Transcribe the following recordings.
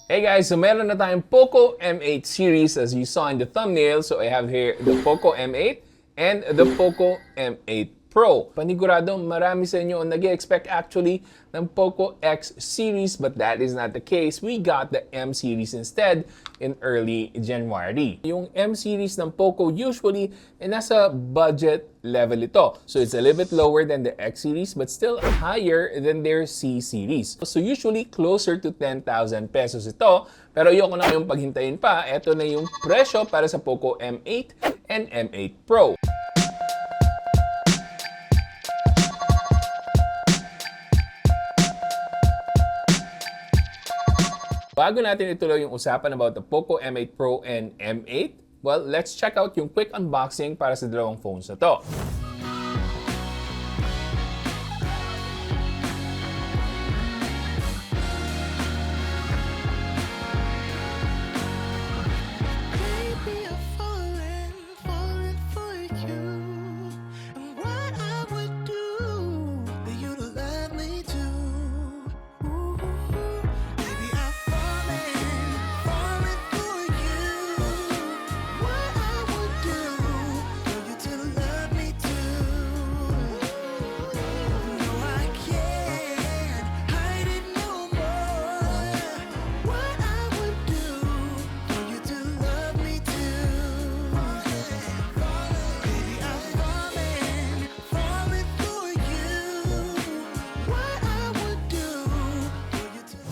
Hey guys, so meron na tayong POCO M8 series as you saw in the thumbnail. So I have here the POCO M8 and the POCO M8 Pro. Panigurado, marami sa inyo ang nag-expect actually ng POCO X series, but that is not the case. We got the M series instead in early January. Yung M series ng POCO usually nasa budget level ito. So it's a little bit lower than the X series but still higher than their C series. So usually closer to 10,000 pesos ito. Pero ayoko na kayong paghintayin pa. Ito na yung presyo para sa POCO M8 and M8 Pro. Bago natin ituloy yung usapan about the POCO M8 Pro and M8, well, let's check out yung quick unboxing para sa dalawang phones na to.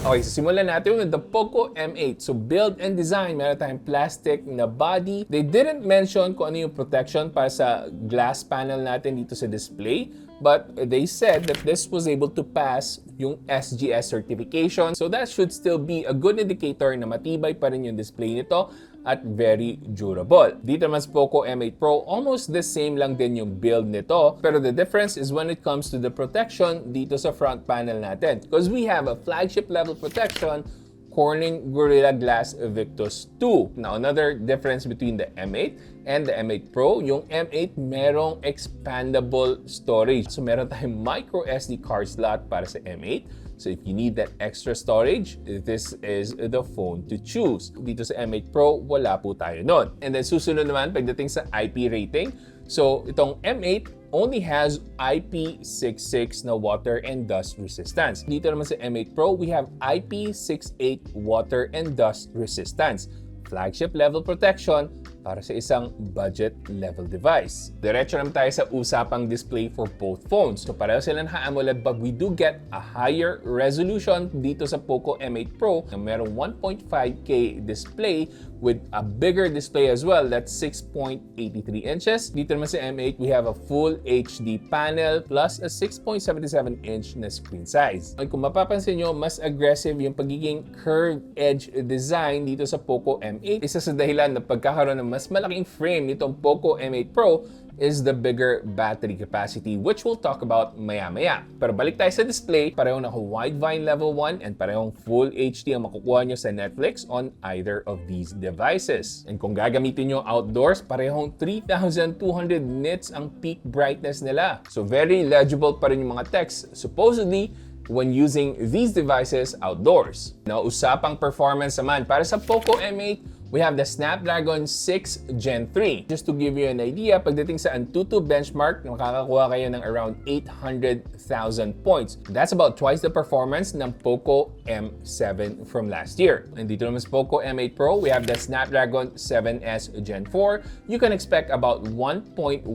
Okay, so simulan natin with the POCO M8. So build and design, meron tayong plastic na body. They didn't mention kung ano yung protection para sa glass panel natin dito sa display. But they said that this was able to pass yung SGS certification. So that should still be a good indicator na matibay pa rin yung display nito at very durable. Dito naman sa POCO M8 Pro, almost the same lang din yung build nito. Pero the difference is when it comes to the protection dito sa front panel natin. Because we have a flagship level protection, Corning Gorilla Glass Victus 2. Now, another difference between the M8 and the M8 Pro, yung M8 merong expandable storage. So, meron tayong micro SD card slot para sa M8. So, if you need that extra storage, this is the phone to choose. Dito sa M8 Pro, wala po tayo nun. And then, susunod naman, pagdating sa IP rating, so, itong M8 only has IP66 na water and dust resistance. Dito naman sa M8 Pro, we have IP68 water and dust resistance. Flagship level protection para sa isang budget level device. Diretso naman tayo sa usapang display for both phones. So pareho sila ng AMOLED but we do get a higher resolution dito sa POCO M8 Pro na merong 1.5K display with a bigger display as well. That's 6.83 inches. Dito naman sa M8, we have a full HD panel plus a 6.77-inch na screen size. At kung mapapansin nyo, mas aggressive yung pagiging curved edge design dito sa POCO M8. Isa sa dahilan na pagkakaroon ng mas malaking frame nitong POCO M8 Pro is the bigger battery capacity, which we'll talk about maya-maya. Pero balik tayo sa display, parehong naka-widevine level 1 and parehong full HD ang makukuha nyo sa Netflix on either of these devices. And kung gagamitin nyo outdoors, parehong 3,200 nits ang peak brightness nila. So very legible pa rin yung mga text, supposedly, when using these devices outdoors. Now, usapang performance naman, para sa POCO M8, we have the Snapdragon 6 Gen 3. Just to give you an idea, pagdating sa Antutu benchmark, makakakuha kayo ng around 800,000 points. That's about twice the performance ng POCO M7 from last year. And dito naman sa POCO M8 Pro, we have the Snapdragon 7S Gen 4. You can expect about 1.1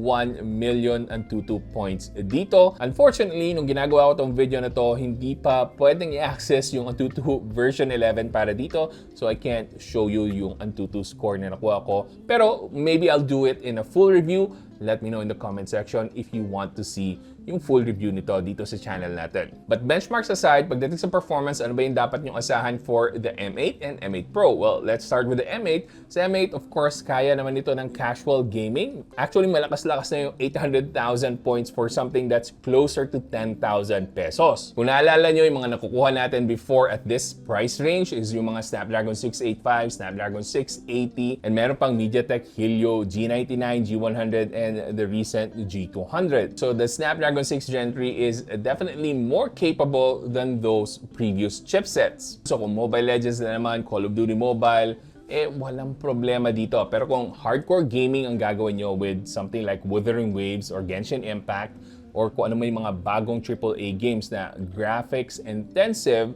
million Antutu points dito. Unfortunately, nung ginagawa ko tong video na to, hindi pa pwedeng i-access yung Antutu version 11 para dito. So I can't show you yung Antutu score na nakuha ko. Pero maybe I'll do it in a full review. Let me know in the comment section if you want to see yung full review nito dito sa channel natin. But benchmarks aside, pagdating sa performance, ano ba yung dapat nyong asahan for the M8 and M8 Pro? Well, let's start with the M8. Sa M8, of course, kaya naman ito ng casual gaming. Actually, malakas-lakas na yung 800,000 points for something that's closer to 10,000 pesos. Kung naalala nyo, yung mga nakukuha natin before at this price range is yung mga Snapdragon 685, Snapdragon 680, and meron pang MediaTek Helio G99, G100, and the recent G200. So the Snapdragon Snapdragon 6 Gen 3 is definitely more capable than those previous chipsets. So kung Mobile Legends na naman, Call of Duty Mobile, walang problema dito. Pero kung hardcore gaming ang gagawin nyo with something like Wuthering Waves or Genshin Impact, or kung ano may mga bagong AAA games na graphics intensive,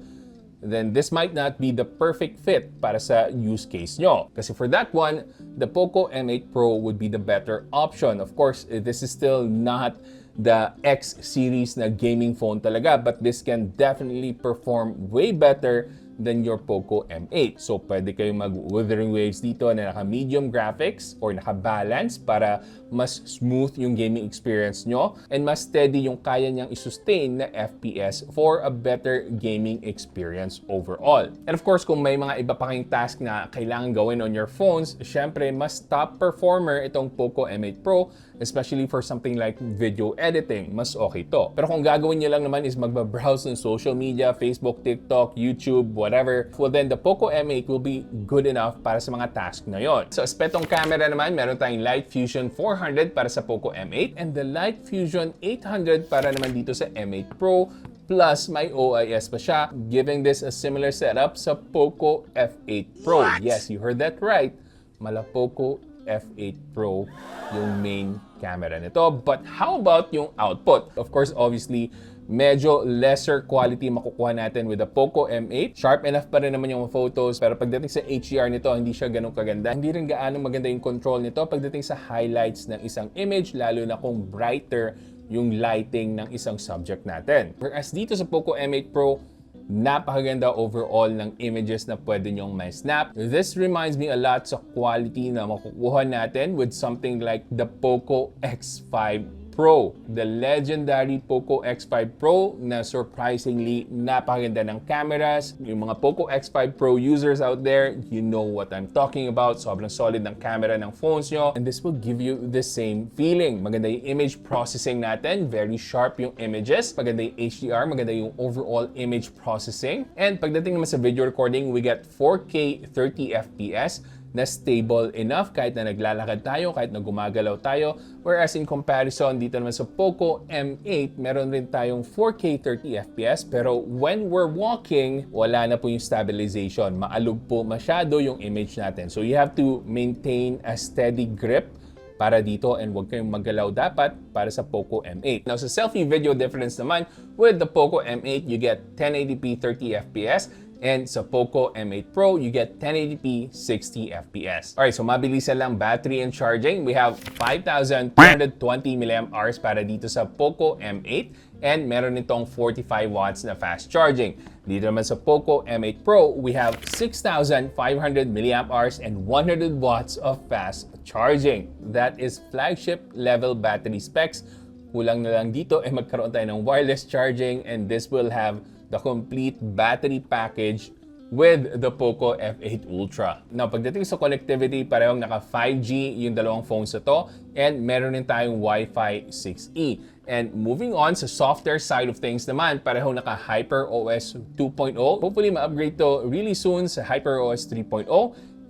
then this might not be the perfect fit para sa use case nyo. Kasi for that one, the POCO M8 Pro would be the better option. Of course, this is still not the X series na gaming phone talaga, but this can definitely perform way better than your POCO M8. So, pwede kayong mag-Wuthering Waves dito na naka-medium graphics or naka-balance para mas smooth yung gaming experience nyo and mas steady yung kaya niyang i-sustain na FPS for a better gaming experience overall. And of course, kung may mga iba pa kayong task na kailangan gawin on your phones, syempre, mas top performer itong POCO M8 Pro, especially for something like video editing. Mas okay to. Pero kung gagawin nyo lang naman is magbabrowse ng social media, Facebook, TikTok, YouTube, whatever, well then the POCO M8 will be good enough para sa mga task na yon. Sa aspetong camera naman, meron tayong Light Fusion 400 para sa POCO M8 and the Light Fusion 800 para naman dito sa M8 Pro. Plus, may OIS pa siya, giving this a similar setup sa POCO F8 Pro. Yes, you heard that right. Mala POCO F8 Pro yung main camera nito. But how about yung output? Of course, obviously, medyo lesser quality makukuha natin with the POCO M8. Sharp enough pa rin naman yung photos, pero pagdating sa HDR nito, hindi siya ganun kaganda. Hindi rin gaano maganda yung control nito pagdating sa highlights ng isang image, lalo na kung brighter yung lighting ng isang subject natin. Whereas dito sa POCO M8 Pro, napakaganda overall ng images na pwede nyong may snap. This reminds me a lot sa quality na makukuha natin with something like the POCO X5 Pro. The legendary POCO X5 Pro na surprisingly napakaganda ng cameras. Yung mga POCO X5 Pro users out there, you know what I'm talking about. Sobrang solid ng camera ng phones nyo. And this will give you the same feeling. Maganda yung image processing natin. Very sharp yung images. Maganda yung HDR. Maganda yung overall image processing. And pagdating naman sa video recording, we get 4K 30 FPS na stable enough kahit na naglalakad tayo, kahit na gumagalaw tayo. Whereas in comparison, dito naman sa POCO M8, meron rin tayong 4K 30 FPS, pero when we're walking, wala na po yung stabilization. Maalog po masyado yung image natin. So you have to maintain a steady grip para dito and huwag kayong maggalaw dapat para sa POCO M8. Now sa selfie video difference naman, with the POCO M8, you get 1080p 30 FPS. And sa POCO M8 Pro, you get 1080p 60 FPS. Alright, so mabilisan lang battery and charging. We have 5,220 mAh para dito sa POCO M8 and meron itong 45 watts na fast charging. Dito naman sa POCO M8 Pro, we have 6,500 mAh and 100 watts of fast charging. That is flagship level battery specs. Kulang na lang dito magkaroon tayo ng wireless charging and this will have the complete battery package with the POCO F8 Ultra. Now, pagdating sa connectivity, parehong naka 5G yung dalawang phones na to and meron din tayong Wi-Fi 6E. And moving on sa software side of things naman, parehong naka HyperOS 2.0. Hopefully, ma-upgrade to really soon sa HyperOS 3.0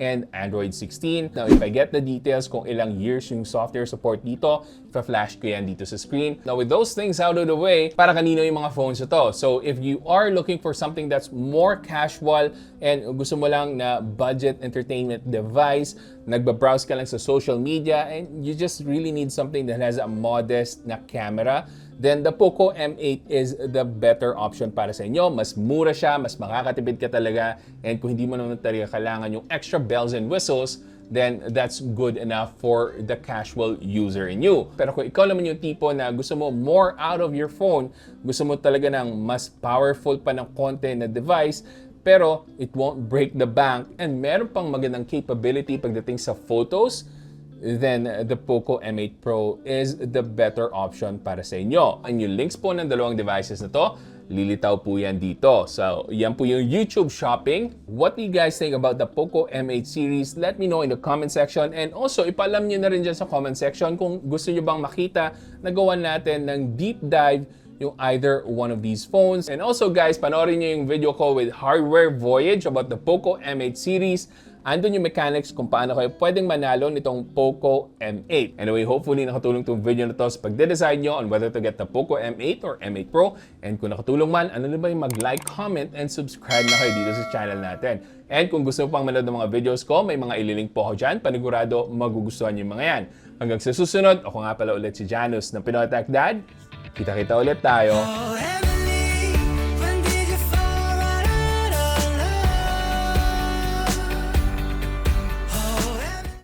and Android 16. Now, if I get the details kung ilang years yung software support dito, flash ko yan dito sa screen. Now, with those things out of the way, para kanino yung mga phones ito? So, if you are looking for something that's more casual and gusto mo lang na budget entertainment device, nagbabrowse ka lang sa social media, and you just really need something that has a modest na camera, then the POCO M8 is the better option para sa inyo. Mas mura siya, mas makakatipid ka talaga, and kung hindi mo naman talaga kailangan yung extra bells and whistles, then that's good enough for the casual user in you. Pero kung ikaw naman yung tipo na gusto mo more out of your phone, gusto mo talaga ng mas powerful pa ng konti na device, pero it won't break the bank, and meron pang magandang capability pagdating sa photos, then the POCO M8 Pro is the better option para sa inyo. And yung links po ng dalawang devices na to, lilitaw po yan dito. So, yan po yung YouTube shopping. What do you guys think about the POCO M8 series? Let me know in the comment section. And also, ipaalam nyo na rin dyan sa comment section kung gusto nyo bang makita na gawan natin ng deep dive yung either one of these phones. And also guys, panoorin nyo yung video ko with Hardware Voyage about the POCO M8 series. andun yung mechanics kung paano kayo pwedeng manalo nitong POCO M8. Anyway, hopefully nakatulong tong video na to sa pagde-decide nyo on whether to get the POCO M8 or M8 Pro. And kung nakatulong man, ano na ba yung mag-like, comment, and subscribe na kayo dito sa channel natin. And kung gusto mo pang manood ng mga videos ko, may mga ililink po ako dyan. Panigurado magugustuhan yung mga yan. Hanggang sa susunod, ako nga pala ulit si Janus ng Pinoy Techdad. Kita-kita ulit tayo.